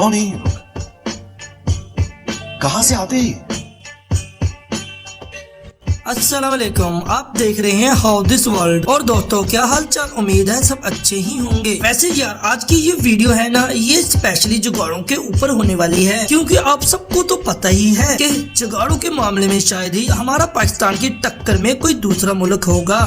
कौन है ये लोग? कहां से आते हैं? अस्सलाम वालेकुम, आप देख रहे हैं हाउ दिस वर्ल्ड। और दोस्तों क्या हाल चाल, उम्मीद है सब अच्छे ही होंगे। वैसे यार आज की ये वीडियो है ना, ये स्पेशली जुगाड़ों के ऊपर होने वाली है, क्योंकि आप सबको तो पता ही है कि जुगाड़ों के मामले में शायद ही हमारा पाकिस्तान की टक्कर में कोई दूसरा मुल्क होगा।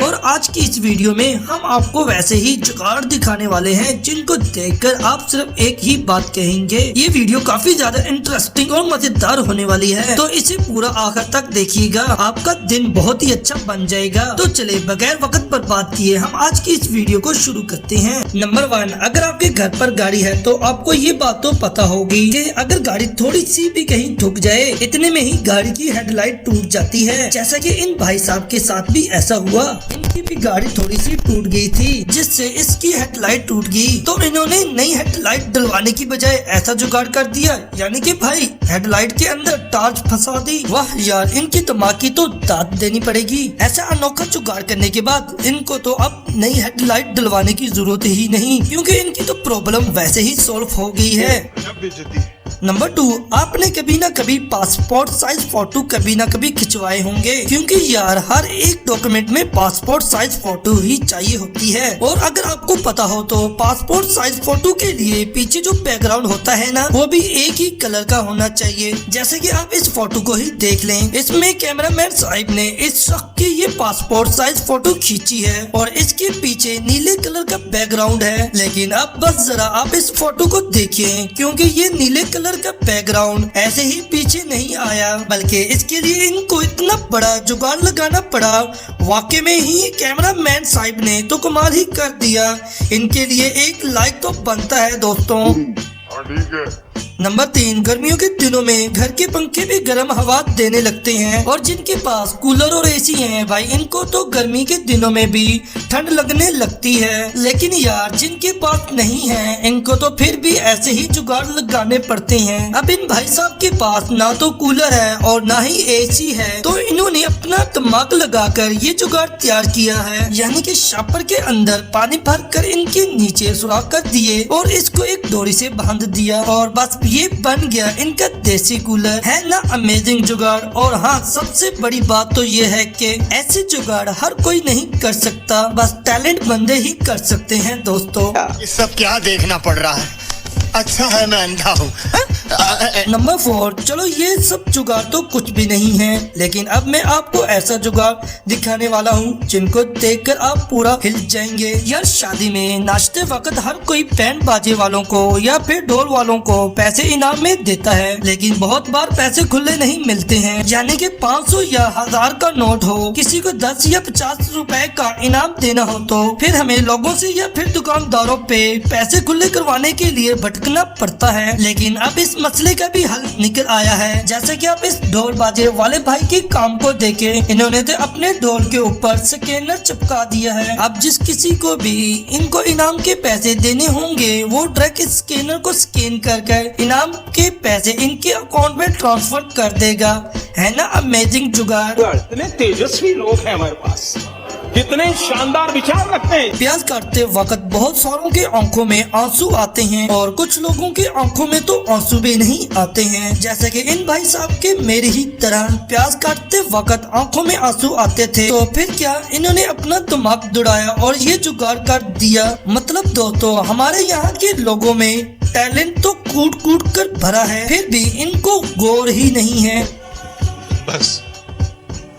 और आज की इस वीडियो में हम आपको वैसे ही जुगाड़ दिखाने वाले हैं जिनको देखकर आप सिर्फ एक ही बात कहेंगे। ये वीडियो काफी ज्यादा इंटरेस्टिंग और मजेदार होने वाली है, तो इसे पूरा आखिर तक देखिएगा, आपका दिन बहुत ही अच्छा बन जाएगा। तो चले बगैर वक्त बर्बाद किए हम आज की इस वीडियो को शुरू करते हैं। नंबर 1, अगर आपके घर पर गाड़ी है तो आपको ये बात तो पता होगी कि अगर गाड़ी थोड़ी सी भी कहीं ठुक जाए, इतने में ही गाड़ी की हेडलाइट टूट जाती है। जैसा कि इन भाई साहब के साथ भी ऐसा हुआ, इनकी भी गाड़ी थोड़ी सी टूट गई थी, जिससे इसकी हेडलाइट टूट गई। तो इन्होंने नई हेडलाइट डलवाने की बजाय ऐसा जुगाड़ कर दिया, यानी कि भाई हेडलाइट के अंदर टार्च फंसा दी। वाह यार, इनकी दिमाग की तो दाद देनी पड़ेगी। ऐसा अनोखा जुगाड़ करने के बाद इनको तो अब नई हेडलाइट डलवाने की जरूरत ही नहीं, क्योंकि इनकी तो प्रॉब्लम वैसे ही सॉल्व हो गई है। नंबर 2, आपने कभी ना कभी पासपोर्ट साइज फोटो कभी ना कभी खिंचवाए होंगे, क्योंकि यार हर एक डॉक्यूमेंट में पासपोर्ट साइज फोटो ही चाहिए होती है। और अगर आपको पता हो तो पासपोर्ट साइज फोटो के लिए पीछे जो बैकग्राउंड होता है ना, वो भी एक ही कलर का होना चाहिए। जैसे कि आप इस फोटो को ही देख लें, इसमें कैमरामैन साहब ने इस शख्स की ये पासपोर्ट साइज फोटो खींची है और इसके पीछे नीले कलर का बैकग्राउंड है। लेकिन अब बस जरा आप इस फोटो को देखिए, क्योंकि ये नीले कलर का बैकग्राउंड ऐसे ही पीछे नहीं आया, बल्कि इसके लिए इनको इतना बड़ा जुगाड़ लगाना पड़ा। वाकई में ही कैमरामैन साहब ने तो कमाल ही कर दिया। इनके लिए एक लाइक तो बनता है दोस्तों। ठीक है। नंबर 3, गर्मियों के दिनों में घर के पंखे भी गर्म हवा देने लगते हैं, और जिनके पास कूलर और एसी हैं भाई, इनको तो गर्मी के दिनों में भी ठंड लगने लगती है। लेकिन यार जिनके पास नहीं है, इनको तो फिर भी ऐसे ही जुगाड़ लगाने पड़ते हैं। अब इन भाई साहब के पास ना तो कूलर है और ना ही एसी है, तो इन्होंने अपना दिमाग लगाकर ये जुगाड़ तैयार किया है, यानी कि शापर के अंदर पानी भर कर इनके नीचे सुराख कर दिए और इसको एक डोरी से बांध दिया, और बस ये बन गया इनका देसी कूलर। है ना अमेजिंग जुगाड़। और हाँ, सबसे बड़ी बात तो ये है कि ऐसे जुगाड़ हर कोई नहीं कर सकता, बस टैलेंट बंदे ही कर सकते हैं दोस्तों। ये सब क्या देखना पड़ रहा है? अच्छा है मैं अंधा हूँ। नंबर 4, चलो ये सब जुगाड़ तो कुछ भी नहीं है, लेकिन अब मैं आपको ऐसा जुगाड़ दिखाने वाला हूँ जिनको देखकर आप पूरा हिल जाएंगे। यार शादी में नाचते वक्त हर कोई बैंड बाजे वालों को या फिर ढोल वालों को पैसे इनाम में देता है, लेकिन बहुत बार पैसे खुले नहीं मिलते हैं। यानी कि 500 या 1000 का नोट हो, किसी को 10 या 50 रुपए का इनाम देना हो, तो फिर हमें लोगों से या फिर दुकानदारों पे पैसे खुले करवाने के लिए भटकना पड़ता है। लेकिन अब इस मसले का भी हल निकल आया है। जैसे कि आप इस ढोल बाजे वाले भाई के काम को देखें, इन्होंने तो अपने ढोल के ऊपर स्कैनर चिपका दिया है। अब जिस किसी को भी इनको इनाम के पैसे देने होंगे, वो डायरेक्ट स्कैनर को स्कैन कर इनाम के पैसे इनके अकाउंट में ट्रांसफर कर देगा। है ना अमेजिंग जुगाड़। इतने तेजस्वी लोग हैं हमारे पास, कितने शानदार विचार रखते हैं। प्याज काटते वक्त बहुत सारों के आंखों में आंसू आते हैं, और कुछ लोगों के आंखों में तो आंसू भी नहीं आते हैं। जैसे कि इन भाई साहब के मेरे ही तरह प्याज काटते वक्त आंखों में आंसू आते थे, तो फिर क्या इन्होंने अपना दिमाग दौड़ाया और ये जुगाड़ कर दिया। मतलब दोस्तों हमारे यहाँ के लोगों में टैलेंट तो कूट कूट कर भरा है, फिर भी इनको गौर ही नहीं है। बस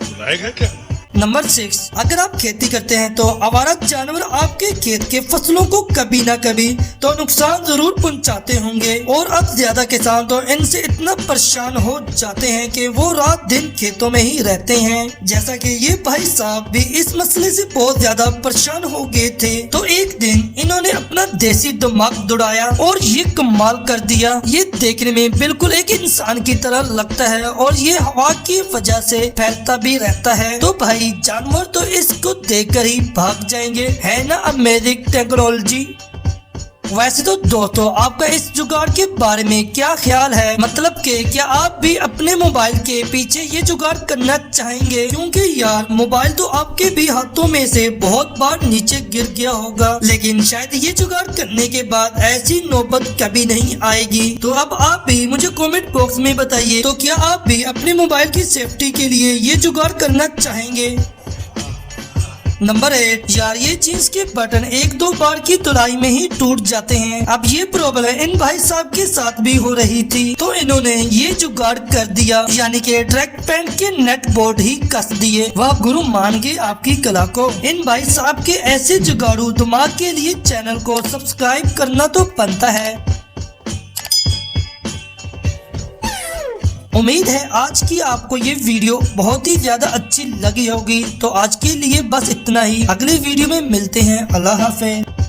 बुलाएगा क्या? नंबर 6, अगर आप खेती करते हैं तो आवारा जानवर आपके खेत के फसलों को कभी ना कभी तो नुकसान जरूर पहुंचाते होंगे, और अब ज्यादा किसान तो इनसे इतना परेशान हो जाते हैं कि वो रात दिन खेतों में ही रहते हैं। जैसा कि ये भाई साहब भी इस मसले से बहुत ज्यादा परेशान हो गए थे, तो एक दिन इन्होंने अपना देसी दिमाग दौड़ाया और ये कमाल कर दिया। ये देखने में बिल्कुल एक इंसान की तरह लगता है, और ये हवा की वजह से फैलता भी रहता है। तो भाई जानवर तो इसको देखकर ही भाग जाएंगे। है ना अमेजिंग टेक्नोलॉजी। वैसे तो दोस्तों आपका इस जुगाड़ के बारे में क्या ख्याल है, मतलब कि क्या आप भी अपने मोबाइल के पीछे ये जुगाड़ करना चाहेंगे? क्योंकि यार मोबाइल तो आपके भी हाथों में से बहुत बार नीचे गिर गया होगा, लेकिन शायद ये जुगाड़ करने के बाद ऐसी नौबत कभी नहीं आएगी। तो अब आप भी मुझे कमेंट बॉक्स में बताइए, तो क्या आप भी अपने मोबाइल की सेफ्टी के लिए ये जुगाड़ करना चाहेंगे? नंबर 8, यार ये जींस के बटन 1-2 बार की धुलाई में ही टूट जाते हैं। अब ये प्रॉब्लम इन भाई साहब के साथ भी हो रही थी, तो इन्होंने ये जुगाड़ कर दिया, यानी कि ट्रैक पैंट के नेट बोर्ड ही कस दिए। वाह गुरु, मान गए आपकी कला को। इन भाई साहब के ऐसे जुगाड़ू दिमाग के लिए चैनल को सब्सक्राइब करना तो बनता है। उम्मीद है आज की आपको ये वीडियो बहुत ही ज्यादा अच्छी लगी होगी। तो आज के लिए बस इतना ही, अगले वीडियो में मिलते हैं। अल्लाह हाफ़िज़।